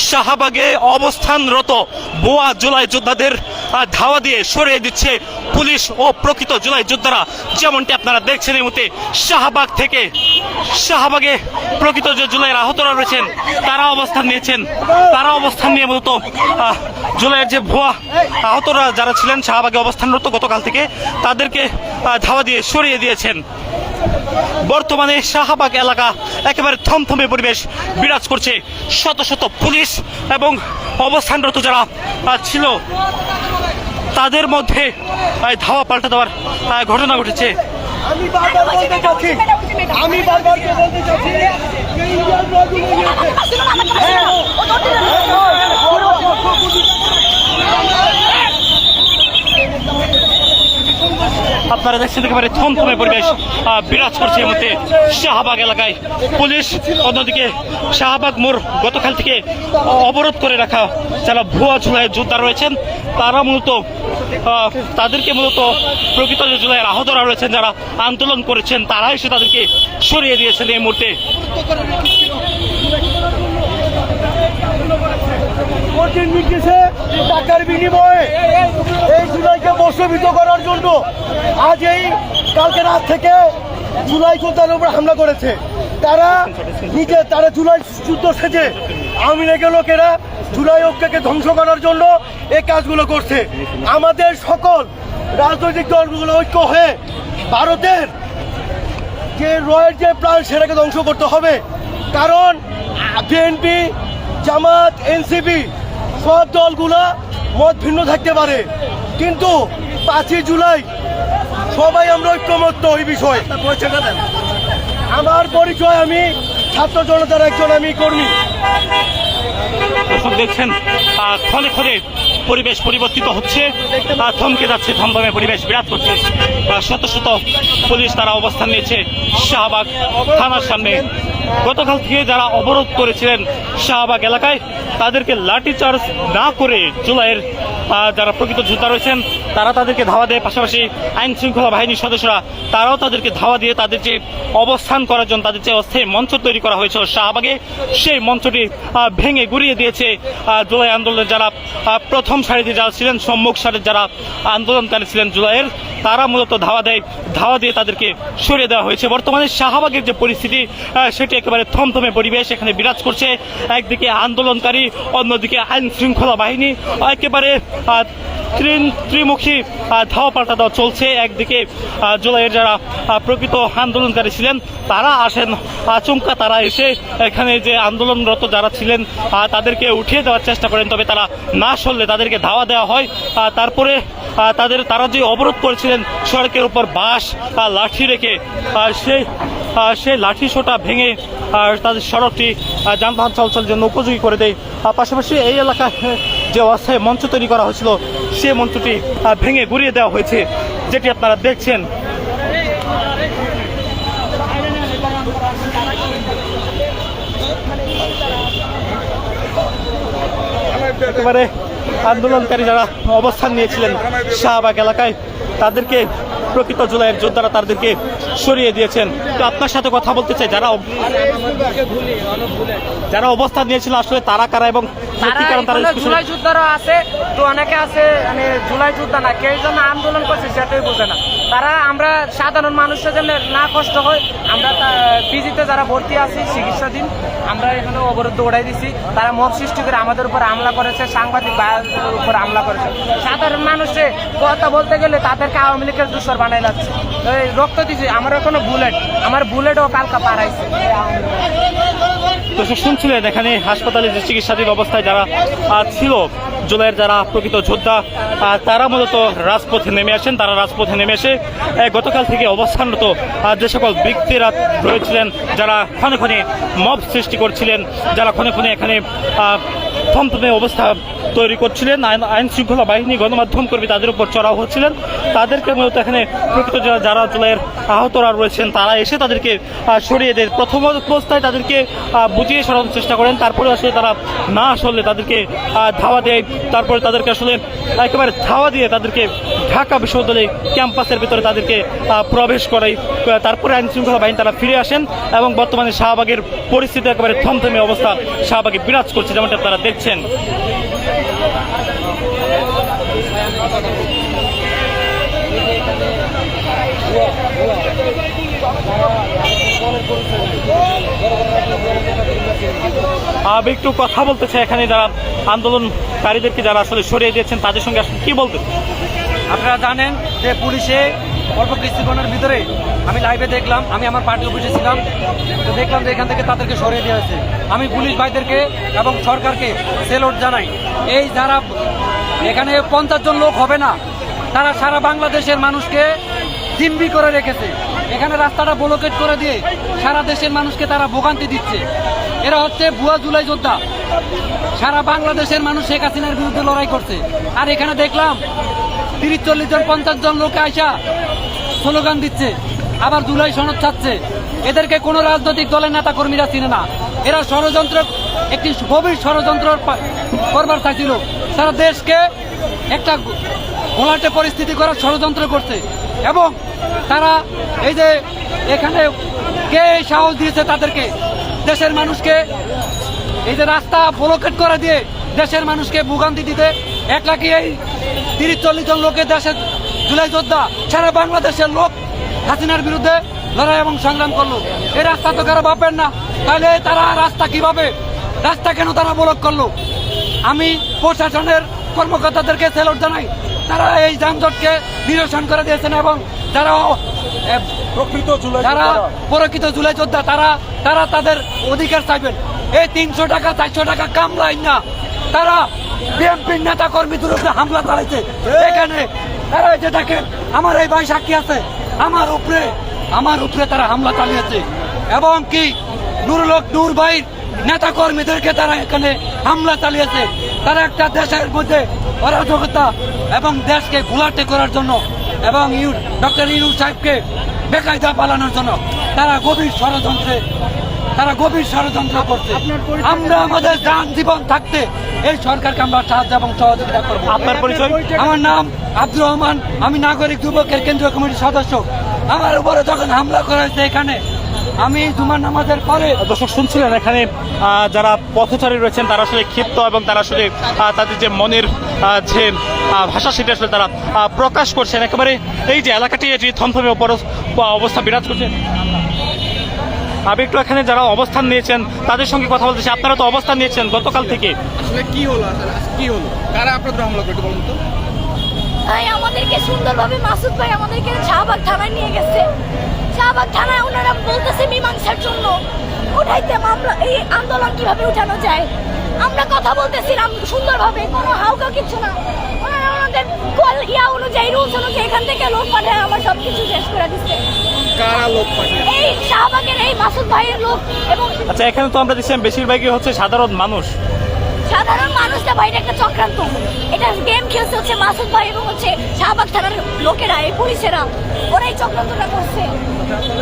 শাহবাগে অবস্থানরত ভুয়া জুলাই যোদ্ধাদের ধাওয়া দিয়ে সরিয়ে দিচ্ছে পুলিশ ও প্রকৃত জুলাই যোদ্ধারা। যেমনটি আপনারা দেখছেন এই মুহূর্তে শাহবাগে প্রকৃত যে জুলাইয়ের আহতরা রয়েছেন তারা অবস্থান নিয়েছেন। তারা অবস্থান নিয়ে মূলত জুলাইয়ের যে ভুয়া আহতরা যারা ছিলেন শাহবাগে অবস্থানরত গতকাল থেকে তাদেরকে ধাওয়া দিয়ে সরিয়ে দিয়েছেন। বর্তমানে শাহবাগ এলাকা একেবারে থমথমে পরিবেশ বিরাজ করছে। শত শত পুলিশ এবং অবস্থানরত যারা ছিল তাদের মধ্যে ধাওয়া পাল্টে দেওয়ার ঘটনা ঘটেছে। আপনারা দেখছেন একেবারে থমথমে পরিবেশ বিরাজ করছে এই মুহূর্তে শাহবাগ এলাকায়। পুলিশ অন্যদিকে শাহবাগ মোড় গতকাল থেকে অবরোধ করে রাখা যারা ভুয়া জুলাই যোদ্ধা রয়েছেন তাদেরকে মূলত প্রকৃত যে জুলাইয়ের আহতরা রয়েছেন যারা আন্দোলন করেছেন তারা এসে তাদেরকে সরিয়ে দিয়েছেন এই মুহূর্তে। কোর্টের নির্দেশে টাকার বিনিময়ে এই জুলাইকে বশীভূত করার জন্য আজ কালকে রাত থেকে জুলাই যোদ্ধাদের উপর হামলা করেছে। তারা জুলাই যুদ্ধ সেজে আওয়ামী লীগের লোকেরা জুলাই ঐক্যকে ধ্বংস করার জন্য এই কাজগুলো করছে। আমাদের সকল রাজনৈতিক দলগুলো ঐক্য হয়ে ভারতের যে রয়ের যে প্রাণ সেটাকে ধ্বংস করতে হবে। কারণ বিএনপি, জামাত, এনসিপি সব দলগুলা মত ভিন্ন থাকতে পারে, কিন্তু 5ই জুলাই সবাই আমরা ঐক্যমত্য এই বিষয়ে। আমার পরিচয়, আমি ছাত্র জনতার একজন আমি কর্মী। দেখছেন ক্ষণে ক্ষণে পরিবেশ পরিবর্তিত হচ্ছে, থমকে যাচ্ছে, থমথমে পরিবেশ বিরাজ করছে। শত শত পুলিশ তারা অবস্থান নিয়েছে শাহবাগ থানার সামনে। গতকাল থেকে যারা অবরোধ করেছিলেন শাহবাগ এলাকায় তাদেরকে লাঠিচার্জ না করে জুলাইয়ের যারা প্রকৃত যোদ্ধা রয়েছেন তারা তাদেরকে ধাওয়া দেয়। পাশাপাশি আইন শৃঙ্খলা বাহিনীর সদস্যরা তারাও তাদেরকে ধাওয়া দিয়ে তাদের যে অবস্থান করার জন্য তাদের যে অস্থায়ী মঞ্চ তৈরি করা হয়েছিল শাহবাগে, সেই মঞ্চটি ভেঙে গুড়িয়ে দিয়েছে জুলাই আন্দোলনের যারা প্রথম সারিতে যারা ছিলেন, সম্মুখ সারির যারা আন্দোলনকারী ছিলেন জুলাইয়ের, তারা মূলত ধাওয়া দিয়ে তাদেরকে সরিয়ে দেওয়া হয়েছে। বর্তমানে শাহবাগের যে পরিস্থিতি সেটি একেবারে থমথমে পরিবেশ এখানে বিরাজ করছে। একদিকে আন্দোলনকারী, অন্যদিকে আইন শৃঙ্খলা বাহিনী, একেবারে ত্রিমুখী ধাওয়া পাল্টা দেওয়া চলছে। একদিকে জুলাইয়ের যারা প্রকৃত আন্দোলনকারী ছিলেন তারা আসেন আচমকা, তারা এসে এখানে যে আন্দোলনরত যারা ছিলেন তাদেরকে উঠিয়ে দেওয়ার চেষ্টা করেন, তবে তারা না সরলে তাদেরকে ধাওয়া দেওয়া হয়। তারপরে তারা যে অবরোধ করেছিলেন সড়কের উপর বাঁশ লাঠি রেখে সেই লাঠি সোটা ভেঙে তাদের সড়কটি যানবাহন চলাচলের জন্য উপযোগী করে দেয়। পাশাপাশি এই এলাকায় যে অস্থায়ী মঞ্চ তৈরি করা হয়েছিল সেই মঞ্চটি ভেঙে গুড়িয়ে দেওয়া হয়েছে, যেটি আপনারা দেখছেন। একেবারে আন্দোলনকারী যারা অবস্থান নিয়েছিলেন শাহবাগ এলাকায় তাদেরকে প্রকৃত জুলাইয়ের যোদ্ধারা তাদেরকে সরিয়ে দিয়েছেন। তো আপনার সাথে কথা বলতে চাই, যারা অবস্থান নিয়েছিল আসলে তারা কারা এবং জুলাই যোদ্ধারা আছে, তো অনেকে আছে মানে জুলাই যোদ্ধা না, কেউ জন্য আন্দোলন করছে সেটাই বোঝে না। তারা আমরা সাধারণ মানুষের জন্য না কষ্ট হয়, আমরা পিজিতে যারা ভর্তি আছি চিকিৎসাধীন, আমরা এখানে অবরুদ্ধ উড়াই দিছি। তারা মব সৃষ্টি করে আমাদের উপর হামলা করেছে, সাংবাদিক ভাইদের উপর হামলা করেছে। সাধারণ মানুষে কথা বলতে গেলে তাদেরকে আওয়ামী লীগের দূষর বানাই লাগছে। রক্ত দিছে, আমার এখনো আমার বুলেটও কালকা পাড়াইছে। তো শুনছিলেন এখানে হাসপাতালে যে চিকিৎসাধীন অবস্থায় যারা ছিল জুলাইয়ের যারা প্রকৃত যোদ্ধা তারা মূলত রাজপথে নেমে আসেন। তারা রাজপথে নেমে এসে গতকাল থেকে অবস্থানরত যে সকল ব্যক্তিরা রয়েছিলেন যারা ক্ষণে ক্ষণে মব সৃষ্টি করছিলেন, যারা ক্ষণে ক্ষণে এখানে থমথমে অবস্থা তৈরি করছিলেন, আইন শৃঙ্খলা বাহিনী, গণমাধ্যম কর্মী তাদের উপর চড়াও হচ্ছিলেন, তাদেরকে মূলত এখানে প্রকৃত যারা জুলাইয়ের আহতরা রয়েছেন তারা এসে তাদেরকে সরিয়ে দেয়। প্রথম অবস্থায় তাদেরকে বুঝিয়ে সরানোর চেষ্টা করেন, তারপরে আসলে তারা না আসলে তাদেরকে ধাওয়া দেয়। তারপরে তাদেরকে আসলে একেবারে ধাওয়া দিয়ে তাদেরকে ঢাকা বিশ্ববিদ্যালয় ক্যাম্পাসের ভিতরে তাদেরকে প্রবেশ করাই। তারপরে আইনশৃঙ্খলা বাহিনী তারা ফিরে আসেন এবং বর্তমানে শাহবাগের পরিস্থিতি একেবারে থমথমে অবস্থা শাহবাগে বিরাজ করছে, যেমনটা আপনারা দেখছেন। আমি একটু কথা বলতে চাই, এখানে যারা আন্দোলনকারীদেরকে যারা আসলে সরিয়ে দিয়েছেন তাদের সঙ্গে আসলে কি বলতে। আপনারা জানেন যে পুলিশে অল্প কিছুক্ষণের ভিতরে আমি লাইভে দেখলাম, আমি আমার পার্টি অফিসে ছিলাম, তো দেখলাম যে এখান থেকে তাদেরকে সরিয়ে দেওয়া হয়েছে। আমি পুলিশ ভাইদেরকে এবং সরকারকে সেলুট জানাই। এই যারা এখানে 50 জন লোক হবে না, তারা সারা বাংলাদেশের মানুষকে জিম্বি করে রেখেছে। এখানে রাস্তাটা ব্লকেট করে দিয়ে সারা দেশের মানুষকে তারা ভোগান্তি দিচ্ছে। এরা হচ্ছে ভুয়া জুলাই যোদ্ধা। সারা বাংলাদেশের মানুষ শেখ হাসিনার বিরুদ্ধে লড়াই করছে, আর এখানে দেখলাম 30-40 জন 50 জন লোকে আইসা স্লোগান দিচ্ছে, আবার জুলাই সনদ চাচ্ছে। এদেরকে কোনো রাজনৈতিক দলের নেতা কর্মীরা চিনে না। এরা ষড়যন্ত্র, একটি গভীর ষড়যন্ত্র করবার চাইছিল। সারা দেশকে একটা ঘোলাটে পরিস্থিতি করার ষড়যন্ত্র করছে এবং তারা এই যে এখানে কে সাহস দিয়েছে তাদেরকে, দেশের মানুষকে এই যে রাস্তা ব্লকেট করে দিয়ে দেশের মানুষকে ভোগান্তি দিতে। একলা কি এই 30-40 জন লোকের দেশের জুলাই যোদ্ধা সারা বাংলাদেশের লোক হাসিনার বিরুদ্ধে লড়াই এবং সংগ্রাম করলো? এই রাস্তা তো কারো বাপের না, তাহলে তারা রাস্তা কিভাবে, রাস্তা কেন তারা ব্লক করলো? আমি প্রশাসনের কর্মকর্তাদেরকে সেলুট জানাই, তারা এই যানজটকে নিরসন করে দিয়েছেন এবং যারা প্রকৃত জুলাই যোদ্ধা তারা তাদের অধিকার চাইবেন। এই 300 টাকা 400 টাকা কামলাই না, তারা বিএনপির নেতা কর্মীদের উপরে হামলা চালাইছে। এখানে তারা যেটাকে আমার এই ভাই সাক্ষী আছে, আমার উপরে তারা হামলা চালিয়েছে এবং কি নূর ভাইয়ের নেতা কর্মীদেরকে তারা এখানে হামলা চালিয়েছে। তারা একটা দেশের মধ্যে অরাজকতা এবং দেশকে ঘোলাটে করার জন্য এবং ডক্টর ইউনূস সাহেবকে বেকায়দা পালানোর জন্য তারা গভীর ষড়যন্ত্র করছে। আমরা আমাদের যান জীবন থাকতে এই সরকারকে আমরা সাহায্য এবং সহযোগিতা করবো। আপনার পরিচয়? আমার নাম আব্দুর রহমান, আমি নাগরিক যুবকের কেন্দ্রীয় কমিটির সদস্য। আমার উপরে যখন হামলা করা হয়েছে এখানে আমি জুমার নামাজের পরে, দর্শক শুনছিলেন এখানে যারা পথচারী রয়েছেন তারা আসলে ক্ষিপ্ত এবং তারা আসলে তাদের যে মনের যে ভাষা সেটা আসলে তারা প্রকাশ করছেন। একেবারে এই যে এলাকাটি এটি থমথমে অবস্থা বিরাজ করছে। আমি একটু এখানে যারা অবস্থান নিয়েছেন তাদের সঙ্গে কথা বলতেছি। আপনারা তো অবস্থান নিয়েছেন গতকাল থেকে, আসলে কি হলো, কারা আপনাদের হামলা করতে বলুন তো? আমাদেরকে সুন্দরভাবে মাসুদ ভাই আমাদেরকে শাহবাগ থানায় নিয়ে গেছে। শাহবাগ থানায় ওনারা বলতেছে মীমাংসার জন্য উঠাইতে মামলা, এই আন্দোলন কিভাবে উঠানো যায়। আমরা কথা বলতেছিলাম সুন্দরভাবে, কোনো হাউকা কিছু না। ওনারা ওনাদের অনুযায়ী রুলস অনুযায়ী এখান থেকে লোক পাঠায় আমার সবকিছু শেষ করে দিচ্ছে। কারা লোক পাঠিয়ে? এই শাহবাগের এই মাসুদ ভাইয়ের লোক। এবং আচ্ছা, এখানে তো আমরা দেখছিলাম বেশিরভাগই হচ্ছে সাধারণ মানুষটা ভাইটা একটা চক্রান্ত। এটা গেম খেলছে হচ্ছে মাসুদ ভাই এবং হচ্ছে শাহবাগ থানার লোকেরা, এই পুলিশেরা, ওরাই চক্রান্তটা করছে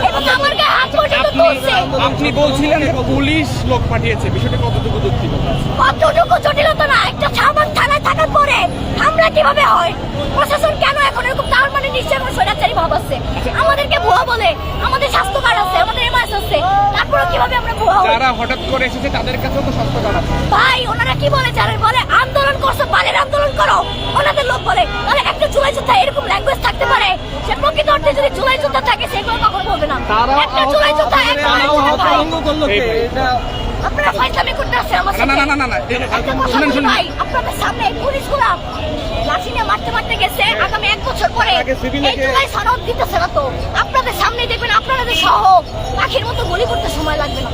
এবং আমার গায়ে হাত পর্যন্ত তুলছে। আপনি বলছিলেন পুলিশ লোক পাঠিয়েছে, বিষয়টা কতটুকু জটিল? কতটুকু জটিলতা না, একটা শাহবাগ থানায় থাকার পরে হামলা কিভাবে হয়? প্রশাসন কেন এখন এরকম? তার মানে নিশ্চয়ই কোনো স্বৈরাচারী ভাব আছে। আমাদেরকে ভুয়া বলে, আমাদের স্বাস্থ্য কার্ড আছে, আমাদের এমআইএস আছে, তারপরে কিভাবে আমরা ভুয়া হই? যারা হঠাৎ করে এসেছে তাদের কাছেও তো স্বাস্থ্য কার্ড আছে। ভাই ওনারা কি বলে জানেন? বলে আন্দোলন করছো, বালের আন্দোলন করো। ওনাদের লোক বলে তাহলে একটা জুলাই যোদ্ধা এরকম ল্যাঙ্গুয়েজ থাকতে পারে? সে প্রকৃত অর্থে যদি জুলাই যোদ্ধা থাকে সেগুলো কখনো বলবে না। একটা জুলাই যোদ্ধা আপনারা ফাইজলামি করতে আসছে আমার সাথে। শুনুন, ভাই আপনাদের সামনে পুলিশগুলা লাঠি নিয়ে মারতে গেছে। আগামী 1 বছর পরে এই জুলাই সনদ দিতেছে না তো আপনাদের সামনে দেখবেন আপনাদের সহ পাখির মতো গুলি করতে সময় লাগবে না।